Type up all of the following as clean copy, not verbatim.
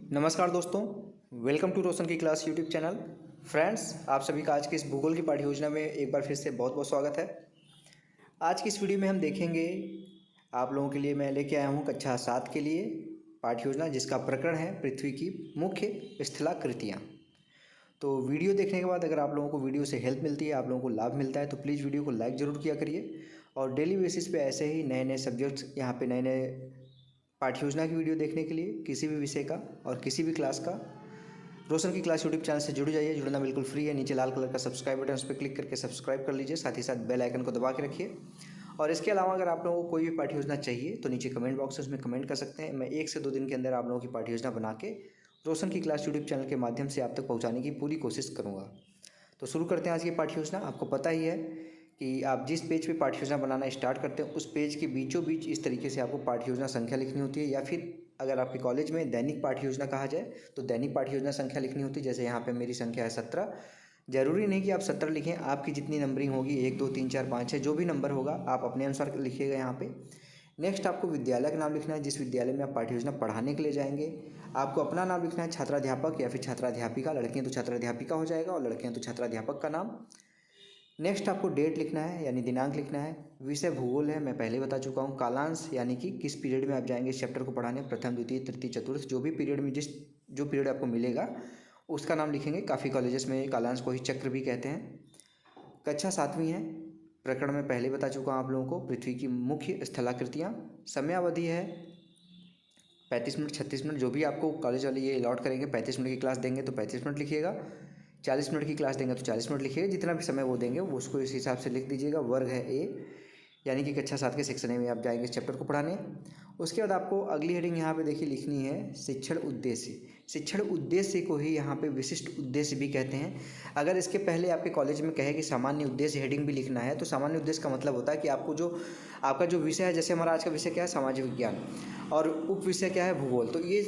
नमस्कार दोस्तों, welcome to रोशन की क्लास यूट्यूब चैनल। फ्रेंड्स, आप सभी का आज की इस भूगोल की पाठ्य योजना में एक बार फिर से बहुत बहुत स्वागत है। आज की इस वीडियो में हम देखेंगे, आप लोगों के लिए मैं लेके आया हूँ कक्षा 7 के लिए पाठ्य योजना, जिसका प्रकरण है पृथ्वी की मुख्य स्थलाकृतियाँ। तो वीडियो देखने के बाद अगर आप लोगों को वीडियो से हेल्प मिलती है, आप लोगों को लाभ मिलता है, तो प्लीज़ वीडियो को लाइक ज़रूर किया करिए। और डेली बेसिस पे ऐसे ही नए नए सब्जेक्ट्स, यहाँ पे नए नए पाठ्य योजना की वीडियो देखने के लिए किसी भी विषय का और किसी भी क्लास का रोशन की क्लास यूट्यूब चैनल से जुड़ जाइए। जुड़ना बिल्कुल फ्री है। नीचे लाल कलर का सब्सक्राइब बटन, उस पर क्लिक करके सब्सक्राइब कर लीजिए। साथ ही साथ बेल आइकन को दबा के रखिए। और इसके अलावा अगर आप लोगों को कोई भी पाठ्य योजना चाहिए तो नीचे कमेंट बॉक्स है, उसमें कमेंट कर सकते हैं। मैं 1 से 2 दिन के अंदर आप लोगों की पाठ्य योजना बना के रोशन की क्लास यूट्यूब चैनल के माध्यम से आप तक पहुँचाने की पूरी कोशिश करूँगा। तो शुरू करते हैं आज की पाठ्य योजना। आपको पता ही है कि आप जिस पेज पे पाठ्य योजना बनाना स्टार्ट करते हैं, उस पेज के बीचों बीच इस तरीके से आपको पाठ्य योजना संख्या लिखनी होती है, या फिर अगर आपके कॉलेज में दैनिक पाठ्य योजना कहा जाए तो दैनिक पाठ्य योजना संख्या लिखनी होती है। जैसे यहाँ पे मेरी संख्या है 17। ज़रूरी नहीं कि आप 17 लिखें, आपकी जितनी नंबरिंग होगी 1 2 3 4 5 6 जो भी नंबर होगा आप अपने अनुसार लिखिएगा यहाँ पे। नेक्स्ट आपको विद्यालय का नाम लिखना है, जिस विद्यालय में आप पाठ्य योजना पढ़ाने के लिए जाएंगे। आपको अपना नाम लिखना है, छात्राध्यापक या फिर छात्राध्यापिका। लड़कियाँ तो छात्राध्यापिका हो जाएगा और लड़कियाँ तो छात्राध्यापक का नाम। नेक्स्ट आपको डेट लिखना है, यानी दिनांक लिखना है। विषय भूगोल है, मैं पहले बता चुका हूँ। कालांश यानी कि किस पीरियड में आप जाएंगे इस चैप्टर को पढ़ाने, प्रथम द्वितीय तृतीय चतुर्थ, जो भी पीरियड में जो पीरियड आपको मिलेगा उसका नाम लिखेंगे। काफ़ी कॉलेजेस में कालांश को ही चक्र भी कहते हैं। कक्षा 7वीं है, प्रकरण में पहले बता चुका हूँ आप लोगों को, पृथ्वी की मुख्य स्थलाकृतियाँ। समयावधि है 35 मिनट 36 मिनट, जो भी आपको कॉलेज वाले ये अलॉट करेंगे। 35 मिनट की क्लास देंगे तो 35 मिनट लिखिएगा, 40 मिनट की क्लास देंगे तो 40 मिनट लिखिएगा। जितना भी समय वो देंगे वो उसको इस हिसाब से लिख दीजिएगा। वर्ग है ए, यानी कि कक्षा 7 के सेक्शन ए में आप जाएंगे इस चैप्टर को पढ़ाने। उसके बाद आपको अगली हेडिंग यहाँ पे देखिए लिखनी है शिक्षण उद्देश्य। शिक्षण उद्देश्य को ही यहाँ पे विशिष्ट उद्देश्य भी कहते हैं। अगर इसके पहले आपके कॉलेज में कहे कि सामान्य उद्देश्य हेडिंग भी लिखना है, तो सामान्य उद्देश्य का मतलब होता है कि आपको जो आपका जो विषय है, जैसे हमारा आज का विषय क्या है, सामाजिक विज्ञान, और उप विषय क्या है, भूगोल। तो ये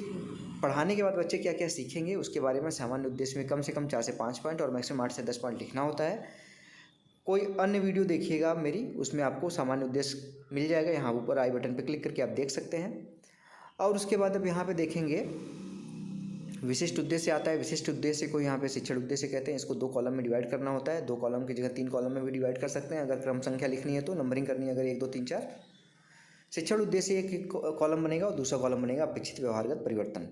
पढ़ाने के बाद बच्चे क्या क्या सीखेंगे उसके बारे में सामान्य उद्देश्य में कम से कम 4 से 5 पॉइंट और मैक्सिमम 8 से 10 पॉइंट लिखना होता है। कोई अन्य वीडियो देखिएगा मेरी, उसमें आपको सामान्य उद्देश्य मिल जाएगा। यहाँ ऊपर आई बटन पर क्लिक करके आप देख सकते हैं। और उसके बाद अब यहाँ पे देखेंगे विशिष्ट उद्देश्य आता है। विशिष्ट उद्देश्य को यहाँ पे शिक्षण उद्देश्य कहते हैं। इसको 2 कॉलम में डिवाइड करना होता है। 2 कॉलम की जगह 3 कॉलम में भी डिवाइड कर सकते हैं अगर क्रम संख्या लिखनी है तो, नंबरिंग करनी है अगर 1 2 3 4। शिक्षण उद्देश्य एक कॉलम बनेगा और दूसरा कॉलम बनेगा अपेक्षित व्यवहारगत परिवर्तन।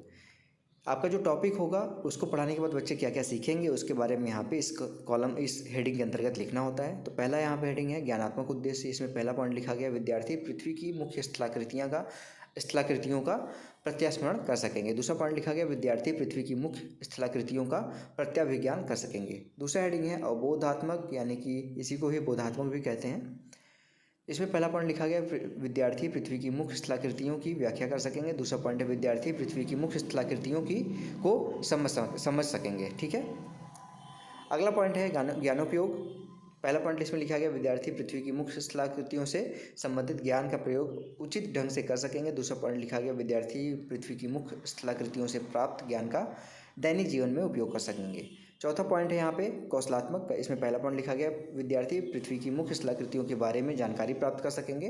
आपका जो टॉपिक होगा उसको पढ़ाने के बाद बच्चे क्या क्या सीखेंगे उसके बारे में यहाँ पे इस कॉलम इस हेडिंग के अंतर्गत लिखना होता है। तो पहला यहाँ पे हेडिंग है ज्ञानात्मक उद्देश्य। इसमें पहला पॉइंट लिखा गया, विद्यार्थी पृथ्वी की मुख्य स्थलाकृतियों का प्रत्यास्मरण कर सकेंगे। दूसरा पॉइंट लिखा गया, विद्यार्थी पृथ्वी की मुख्य स्थलाकृतियों का प्रत्याभिज्ञान कर सकेंगे। दूसरा हेडिंग है अवबोधात्मक, यानी कि इसी को ही बोधात्मक भी कहते हैं। इसमें पहला पॉइंट लिखा गया, विद्यार्थी पृथ्वी की मुख्य स्थलाकृतियों की व्याख्या कर सकेंगे। दूसरा पॉइंट है, विद्यार्थी पृथ्वी की मुख्य स्थलाकृतियों को समझ सकेंगे। ठीक है। अगला पॉइंट है ज्ञानोपयोग। पहला पॉइंट इसमें लिखा गया, विद्यार्थी पृथ्वी की मुख्य स्थलाकृतियों से संबंधित ज्ञान का प्रयोग उचित ढंग से कर सकेंगे। दूसरा पॉइंट लिखा गया, विद्यार्थी पृथ्वी की मुख्य स्थलाकृतियों से प्राप्त ज्ञान का दैनिक जीवन में उपयोग कर सकेंगे। चौथा पॉइंट है यहाँ पे कौशलात्मक। इसमें पहला पॉइंट लिखा गया, विद्यार्थी पृथ्वी की मुख्य स्थलाकृतियों के बारे में जानकारी प्राप्त कर सकेंगे।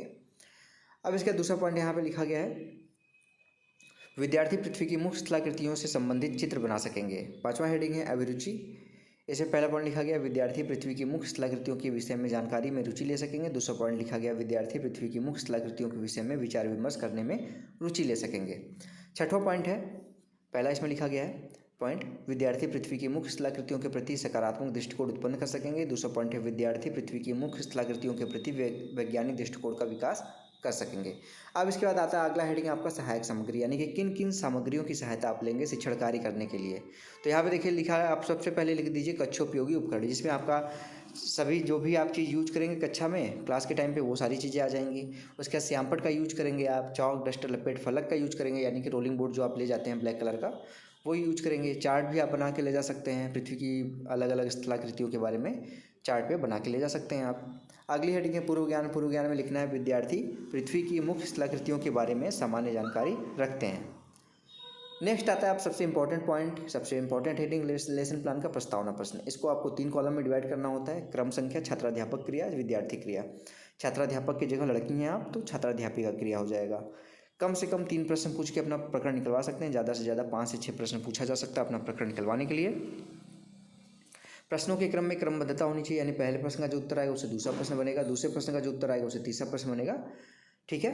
अब इसका दूसरा पॉइंट यहाँ पे लिखा गया है, विद्यार्थी पृथ्वी की मुख्य स्थलाकृतियों से संबंधित चित्र बना सकेंगे। पांचवा हेडिंग है अभिरुचि। इसमें पहला पॉइंट लिखा गया, विद्यार्थी पृथ्वी की मुख्य स्थलाकृतियों के विषय में जानकारी में रुचि ले सकेंगे। दूसरा पॉइंट लिखा गया, विद्यार्थी पृथ्वी की मुख्य स्थलाकृतियों के विषय में विचार विमर्श करने में रुचि ले सकेंगे। छठवां पॉइंट है, पहला इसमें लिखा गया है पॉइंट, विद्यार्थी पृथ्वी की मुख्य स्थलाकृतियों के प्रति सकारात्मक दृष्टिकोण उत्पन्न कर सकेंगे। दूसरा पॉइंट है, विद्यार्थी पृथ्वी की मुख्य स्थलाकृतियों के प्रति वैज्ञानिक दृष्टिकोण का विकास कर सकेंगे। अब इसके बाद आता है अगला हेडिंग आपका सहायक सामग्री, यानी कि किन किन सामग्रियों की सहायता आप लेंगे शिक्षण कार्य करने के लिए। तो यहाँ पे देखिए लिखा है, आप सबसे पहले लिख दीजिए कक्षोपयोगी उपकरण, जिसमें आपका सभी जो भी आप चीज़ यूज करेंगे कक्षा में क्लास के टाइम पे वो सारी चीज़ें आ जाएंगी। उसके बाद श्यामपट्ट का यूज करेंगे आप, चौक डस्टर लपेट फलक का यूज करेंगे, यानी कि रोलिंग बोर्ड जो आप ले जाते हैं ब्लैक कलर का, वो यूज करेंगे। चार्ट भी आप बना के ले जा सकते हैं, पृथ्वी की अलग अलग स्थलाकृतियों के बारे में चार्ट पे बना के ले जा सकते हैं आप। अगली हेडिंग है पूर्व ज्ञान। पूर्व ज्ञान में लिखना है, विद्यार्थी पृथ्वी की मुख्य स्थलाकृतियों के बारे में सामान्य जानकारी रखते हैं। नेक्स्ट आता है आप सबसे इंपॉर्टेंट पॉइंट, सबसे इंपॉर्टेंट हेडिंग, लेसन प्लान का प्रस्तावना प्रश्न। इसको आपको 3 कॉलम में डिवाइड करना होता है। क्रम संख्या, छात्राध्यापक क्रिया, विद्यार्थी क्रिया। छात्राध्यापक की जगह लड़की हैं आप तो छात्राध्यापिका क्रिया हो जाएगा। कम से कम 3 प्रश्न पूछ के अपना प्रकरण निकलवा सकते हैं। ज़्यादा से ज़्यादा 5 से 6 प्रश्न पूछा जा सकता है अपना प्रकरण निकलवाने के लिए। प्रश्नों के क्रम में क्रमबद्धता होनी चाहिए, यानी पहले प्रश्न का जो उत्तर आएगा उससे दूसरा प्रश्न बनेगा, दूसरे प्रश्न का जो उत्तर आएगा उससे तीसरा प्रश्न बनेगा। ठीक है,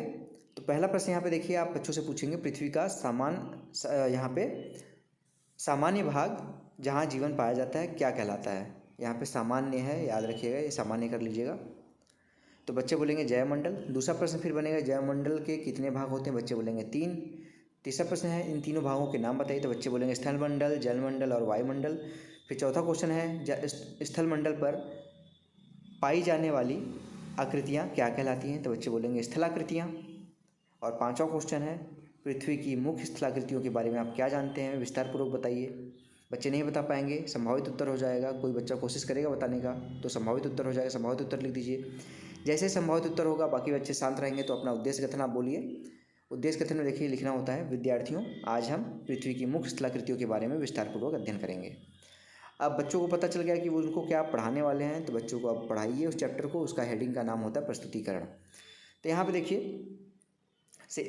तो पहला प्रश्न यहाँ पे देखिए, आप बच्चों से पूछेंगे पृथ्वी का यहाँ पे सामान्य भाग जहाँ जीवन पाया जाता है क्या कहलाता है। यहाँ पे सामान्य है, याद रखिएगा, ये सामान्य कर लीजिएगा। तो बच्चे बोलेंगे जयमंडल। दूसरा प्रश्न फिर बनेगा जयमंडल के कितने भाग होते हैं, बच्चे बोलेंगे 3। तीसरा प्रश्न है इन तीनों भागों के नाम बताइए, तो बच्चे बोलेंगे स्थलमंडल, जलमंडल और वायुमंडल। फिर चौथा क्वेश्चन है स्थलमंडल पर पाई जाने वाली आकृतियाँ क्या कहलाती हैं, तो बच्चे बोलेंगे स्थलाकृतियाँ। और पांचवा क्वेश्चन है पृथ्वी की मुख्य स्थलाकृतियों के बारे में आप क्या जानते हैं, विस्तारपूर्वक बताइए। बच्चे नहीं बता पाएंगे, संभावित उत्तर हो जाएगा। कोई बच्चा कोशिश करेगा बताने का तो संभावित उत्तर हो जाएगा, संभावित उत्तर लिख दीजिए। जैसे संभावित उत्तर होगा बाकी बच्चे शांत रहेंगे तो अपना उद्देश्य कथन आप बोलिए। उद्देश्य कथन में देखिए लिखना होता है, विद्यार्थियों आज हम पृथ्वी की मुख्य स्थलाकृतियों के बारे में विस्तारपूर्वक अध्ययन करेंगे। अब बच्चों को पता चल गया कि वो उनको क्या पढ़ाने वाले हैं, तो बच्चों को अब पढ़ाइए उस चैप्टर को। उसका हेडिंग का नाम होता है प्रस्तुतिकरण। तो यहाँ पे देखिए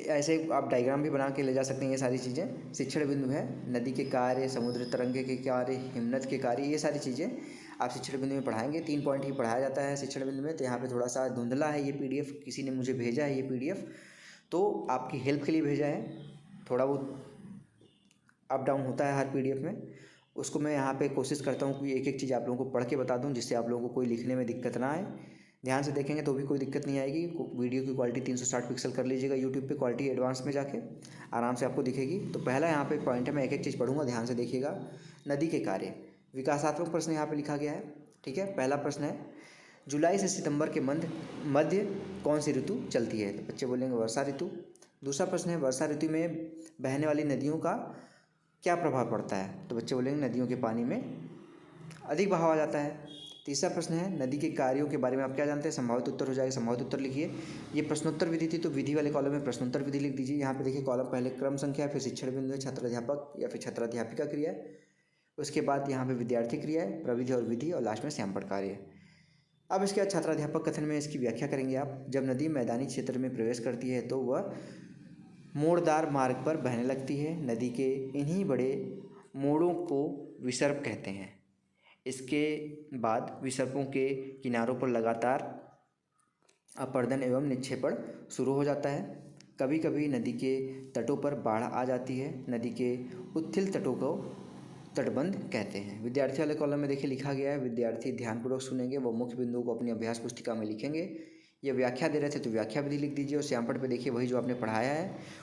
ऐसे आप डायग्राम भी बना के ले जा सकते हैं। ये सारी चीज़ें शिक्षण बिंदु है, नदी के कार्य, समुद्र तरंगे के कार्य, हिमनद के कार्य, ये सारी चीज़ें आप शिक्षण बिंदु में पढ़ाएंगे। 3 पॉइंट ही पढ़ाया जाता है शिक्षण बिंदु में। तो यहाँ पे थोड़ा सा धुंधला है ये PDF, किसी ने मुझे भेजा है ये PDF, तो आपकी हेल्प के लिए भेजा है। थोड़ा बहुत अप डाउन होता है हर PDF में, उसको मैं यहाँ पे कोशिश करता हूँ कि एक एक चीज़ आप लोगों को पढ़ के बता दूँ, जिससे आप लोगों को कोई लिखने में दिक्कत ना आए। ध्यान से देखेंगे तो भी कोई दिक्कत नहीं आएगी। वीडियो की क्वालिटी 360 पिक्सल कर लीजिएगा यूट्यूब पे, क्वालिटी एडवांस में जाके आराम से आपको दिखेगी। तो पहला यहाँ पे पॉइंट है, मैं एक एक चीज़ पढ़ूंगा, ध्यान से देखिएगा। नदी के कार्य, विकासात्मक प्रश्न यहाँ पे लिखा गया है। ठीक है, पहला प्रश्न है जुलाई से सितंबर के मध्य कौन सी ऋतु चलती है, तो बच्चे बोलेंगे वर्षा ऋतु। दूसरा प्रश्न है वर्षा ऋतु में बहने वाली नदियों का क्या प्रभाव पड़ता है, तो बच्चे बोलेंगे नदियों के पानी में अधिक बहाव आ जाता है। तीसरा प्रश्न है नदी के कार्यों के बारे में आप क्या जानते हैं, संभावित उत्तर हो जाएगा, संभावित उत्तर लिखिए। ये प्रश्नोत्तर विधि थी तो विधि वाले कॉलम में प्रश्नोत्तर विधि लिख दीजिए। यहाँ पे देखिए कॉलम पहले क्रम संख्या, फिर शिक्षण बिंदु है, छात्राध्यापक या फिर छात्राध्यापिका क्रिया है, उसके बाद यहाँ पे विद्यार्थी क्रिया है, प्रविधि और विधि, और लास्ट में श्यामपट्ट कार्य है। अब इसके बाद छात्राध्यापक कथन में इसकी व्याख्या करेंगे आप। जब नदी मैदानी क्षेत्र में प्रवेश करती है तो वह मोड़दार मार्ग पर बहने लगती है। नदी के इन्हीं बड़े मोड़ों को विसर्प कहते हैं। इसके बाद विसर्पों के किनारों पर लगातार अपर्दन एवं निक्षेपण शुरू हो जाता है। कभी कभी नदी के तटों पर बाढ़ आ जाती है। नदी के उत्थिल तटों को तटबंध कहते हैं। विद्यार्थी वाले कॉलम में देखिए लिखा गया है, विद्यार्थी ध्यानपूर्वक सुनेंगे, वो मुख्य बिंदुओं को अपनी अभ्यास पुस्तिका में लिखेंगे। ये व्याख्या दे रहे थे तो व्याख्या विधि लिख दीजिए, और श्यामपट्ट पे देखिए वही जो आपने पढ़ाया है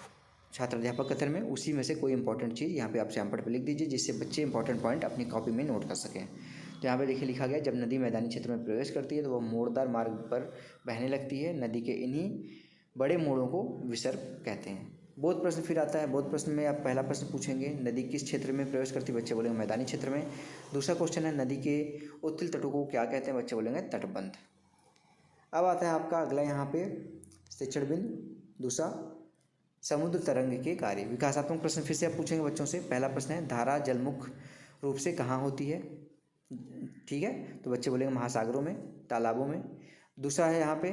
छात्राध्यापक कथन में, उसी में से कोई इंपॉर्टेंट चीज़ यहाँ पे आप श्यामपट्ट पे लिख दीजिए, जिससे बच्चे इंपॉर्टेंट पॉइंट अपनी कॉपी में नोट कर सकें। तो यहाँ पे देखिए लिखा गया, जब नदी मैदानी क्षेत्र में प्रवेश करती है तो वह मोड़दार मार्ग पर बहने लगती है। नदी के इन्हीं बड़े मोड़ों को विसर्प कहते हैं। बोध प्रश्न फिर आता है। बोध प्रश्न में आप पहला प्रश्न पूछेंगे, नदी किस क्षेत्र में प्रवेश करती है, बच्चे बोलेंगे मैदानी क्षेत्र में। दूसरा क्वेश्चन है नदी के उत्तल तटों को क्या कहते हैं, बच्चे बोलेंगे तटबंध। अब आता है आपका अगला यहाँ पे शिक्षण बिंदु दूसरा, समुद्र तरंग के कार्य। विकासात्मक प्रश्न फिर से आप पूछेंगे बच्चों से। पहला प्रश्न है धारा जलमुख रूप से कहाँ होती है, ठीक है, तो बच्चे बोलेंगे महासागरों में, तालाबों में। दूसरा है यहाँ पे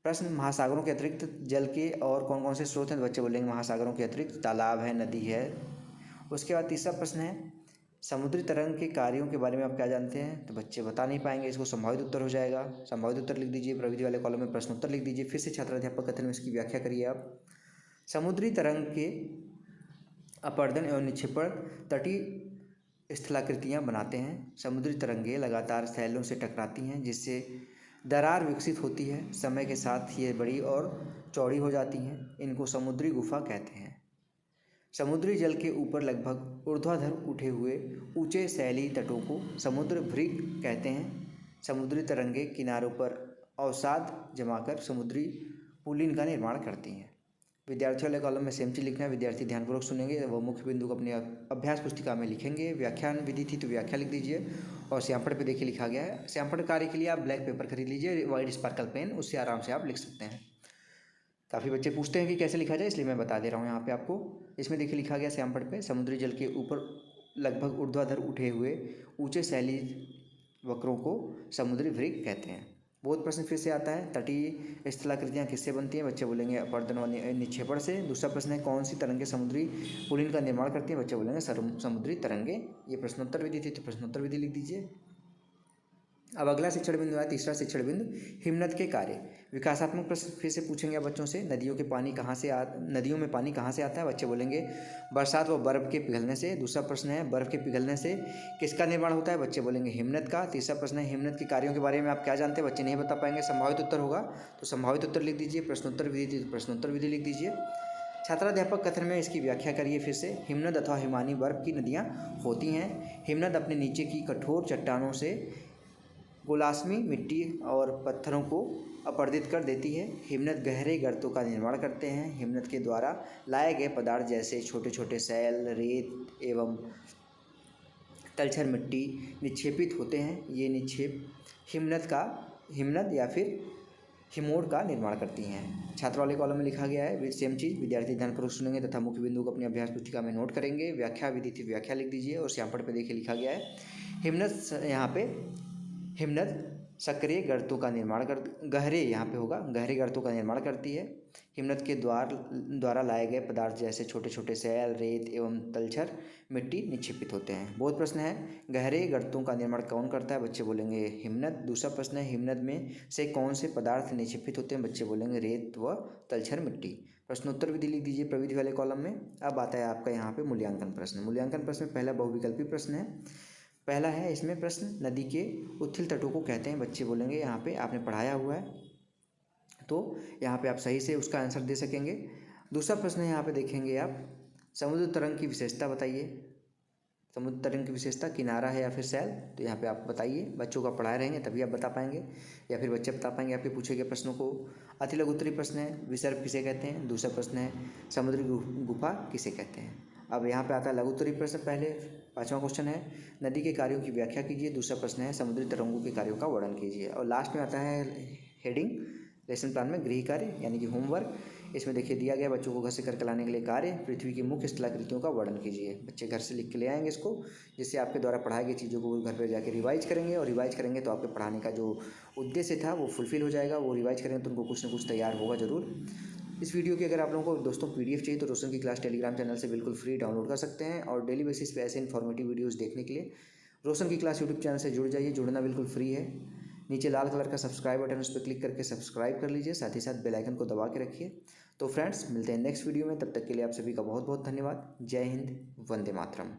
प्रश्न, महासागरों के अतिरिक्त जल के और कौन कौन से स्रोत हैं, तो बच्चे बोलेंगे महासागरों के अतिरिक्त तालाब है, नदी है। उसके बाद तीसरा प्रश्न है समुद्री तरंग के कार्यों के बारे में आप क्या जानते हैं, तो बच्चे बता नहीं पाएंगे, इसको संभावित उत्तर हो जाएगा। संभावित उत्तर लिख दीजिए, प्रविधि वाले कॉलम में प्रश्नोत्तर लिख दीजिए। फिर से छात्राध्यापक कथन में इसकी व्याख्या करिए आप। समुद्री तरंग के अपर्दन एवं निक्षेपण तटीय स्थलाकृतियाँ बनाते हैं। समुद्री तरंगें लगातार सैलों से टकराती हैं, जिससे दरार विकसित होती है। समय के साथ ये बड़ी और चौड़ी हो जाती हैं। इनको समुद्री गुफा कहते हैं। समुद्री जल के ऊपर लगभग ऊर्ध्वाधर उठे हुए ऊंचे सैली तटों को समुद्र भृग कहते हैं। समुद्री तरंगें किनारों पर अवसाद जमाकर समुद्री पुलिन का निर्माण करती हैं। विद्यार्थियों वाले कॉलम में सेम चीज लिखना है। विद्यार्थी ध्यानपूर्वक सुनेंगे, वो मुख्य बिंदु को अपनी अभ्यास पुस्तिका में लिखेंगे। व्याख्यान विधि थी तो व्याख्या लिख दीजिए, और श्यामपट्ट पे देखिए लिखा गया है। श्यामपट्ट कार्य के लिए आप ब्लैक पेपर खरीद लीजिए, वाइट स्पार्कल पेन, उससे आराम से आप लिख सकते हैं। काफ़ी बच्चे पूछते हैं कि कैसे लिखा जाए, इसलिए मैं बता दे रहा हूँ यहाँ पे आपको। इसमें देखिए लिखा गया श्यामपट्ट पे, समुद्री जल के ऊपर लगभग ऊर्ध्वाधर उठे हुए ऊंचे सैली वक्रों को समुद्री भृग कहते हैं। बहुत प्रश्न फिर से आता है, तटीय स्थलाकृतियाँ किससे बनती हैं? बच्चे बोलेंगे अपर्दन व निक्षेपण से। दूसरा प्रश्न है, कौन सी तरंगे समुद्री पुलिन का निर्माण करती हैं? बच्चे बोलेंगे समुद्री तरंगे। ये प्रश्नोत्तर विधि थी, तो प्रश्नोत्तर विधि लिख दीजिए। अब अगला शिक्षण बिंदु है, तीसरा शिक्षण बिंदु, हिमनद के कार्य। विकासात्मक प्रश्न फिर से पूछेंगे बच्चों से, नदियों में पानी कहाँ से आता है? बच्चे बोलेंगे बरसात व बर्फ़ के पिघलने से। दूसरा प्रश्न है, बर्फ़ के पिघलने से किसका निर्माण होता है? बच्चे बोलेंगे हिमनद का। तीसरा प्रश्न है, हिमनद के कार्यों के बारे में आप क्या जानते हैं? बच्चे नहीं बता पाएंगे, संभावित उत्तर होगा, तो संभावित उत्तर लिख दीजिए। प्रश्नोत्तर विधि थी, तो प्रश्नोत्तर विधि लिख दीजिए। छात्राध्यापक कथन में इसकी व्याख्या करिए फिर से। हिमनद अथवा हिमानी बर्फ़ की नदियाँ होती हैं। हिमनद अपने नीचे की कठोर चट्टानों से गोलाश्मी मिट्टी और पत्थरों को अपरदित कर देती है। हिमनद गहरे गर्तों का निर्माण करते हैं। हिमनद के द्वारा लाए गए पदार्थ जैसे छोटे छोटे सैल, रेत एवं तलछर मिट्टी निक्षेपित होते हैं। ये निक्षेप हिमनद या फिर हिमोड़ का निर्माण करती हैं। छात्र वाले कॉलम में लिखा गया है सेम चीज़, विद्यार्थी ध्यानपूर्वक सुनेंगे तथा मुख्य बिंदु को अपनी अभ्यास पुस्तिका में नोट करेंगे। व्याख्या विधि थी, व्याख्या लिख दीजिए। और श्यामपट्ट पे देखिए लिखा गया है हिमनद सक्रिय गर्तों का निर्माण गहरे गर्तों का निर्माण करती है। हिमनद के द्वारा लाए गए पदार्थ जैसे छोटे छोटे सैल, रेत एवं तलछर मिट्टी निक्षेपित होते हैं। बहुत प्रश्न है, गहरे गर्तों का निर्माण कौन करता है? बच्चे बोलेंगे हिमनद। दूसरा प्रश्न है, हिमनद में से कौन से पदार्थ निक्षेपित होते हैं? बच्चे बोलेंगे रेत व तलछर मिट्टी। प्रश्नोत्तर विधि लिख दीजिए प्रविधि वाले कॉलम में। अब आता है आपका यहाँ पे मूल्यांकन प्रश्न। मूल्यांकन प्रश्न में पहला बहुविकल्पी प्रश्न है। पहला है इसमें प्रश्न, नदी के उथल तटों को कहते हैं? बच्चे बोलेंगे यहाँ पे आपने पढ़ाया हुआ है, तो यहाँ पे आप सही से उसका आंसर दे सकेंगे। दूसरा प्रश्न है, यहाँ पे देखेंगे आप, समुद्र तरंग की विशेषता बताइए। समुद्र तरंग की विशेषता किनारा है या फिर सैल? तो यहाँ पे आप बताइए। बच्चों का पढ़ाए रहेंगे तभी आप बता पाएंगे, या फिर बच्चे बता पाएंगे आपके पूछे गए प्रश्नों को। अति लघु उत्तरीय प्रश्न है, विसर्ग किसे कहते हैं? दूसरा प्रश्न है, समुद्री गुफा किसे कहते हैं? अब यहाँ पे आता है लघु उत्तरीय प्रश्न। पहले 5वां क्वेश्चन है, नदी के कार्यों की व्याख्या कीजिए। दूसरा प्रश्न है, समुद्री तरंगों के कार्यों का वर्णन कीजिए। और लास्ट में आता है हेडिंग, लेसन प्लान में गृह कार्य यानी कि होमवर्क। इसमें देखिए दिया गया, बच्चों को घर से करके लाने के लिए कार्य, पृथ्वी की मुख्य स्थलाकृतियों का वर्णन कीजिए। बच्चे घर से लिख के ले आएंगे इसको, जिससे आपके द्वारा पढ़ाई गई चीज़ों को घर पर जाके रिवाइज करेंगे। और रिवाइज करेंगे तो आपके पढ़ाने का जो उद्देश्य था वो फुलफिल हो जाएगा। वो रिवाइज करेंगे तो उनको कुछ ना कुछ तैयार होगा ज़रूर। इस वीडियो की अगर आप लोगों को दोस्तों पीडीएफ चाहिए तो रोशन की क्लास टेलीग्राम चैनल से बिल्कुल फ्री डाउनलोड कर सकते हैं। और डेली बेसिस पे ऐसे इन्फॉर्मेटिव वीडियोस देखने के लिए रोशन की क्लास यूट्यूब चैनल से जुड़ जाइए। जुड़ना बिल्कुल फ्री है। नीचे लाल कलर का सब्सक्राइब बटन, उस पर क्लिक करके सब्सक्राइब कर लीजिए। साथ ही साथ बेल आइकन को दबा के रखिए। तो फ्रेंड्स, मिलते हैं नेक्स्ट वीडियो में। तब तक के लिए आप सभी का बहुत बहुत धन्यवाद। जय हिंद, वंदे मातरम।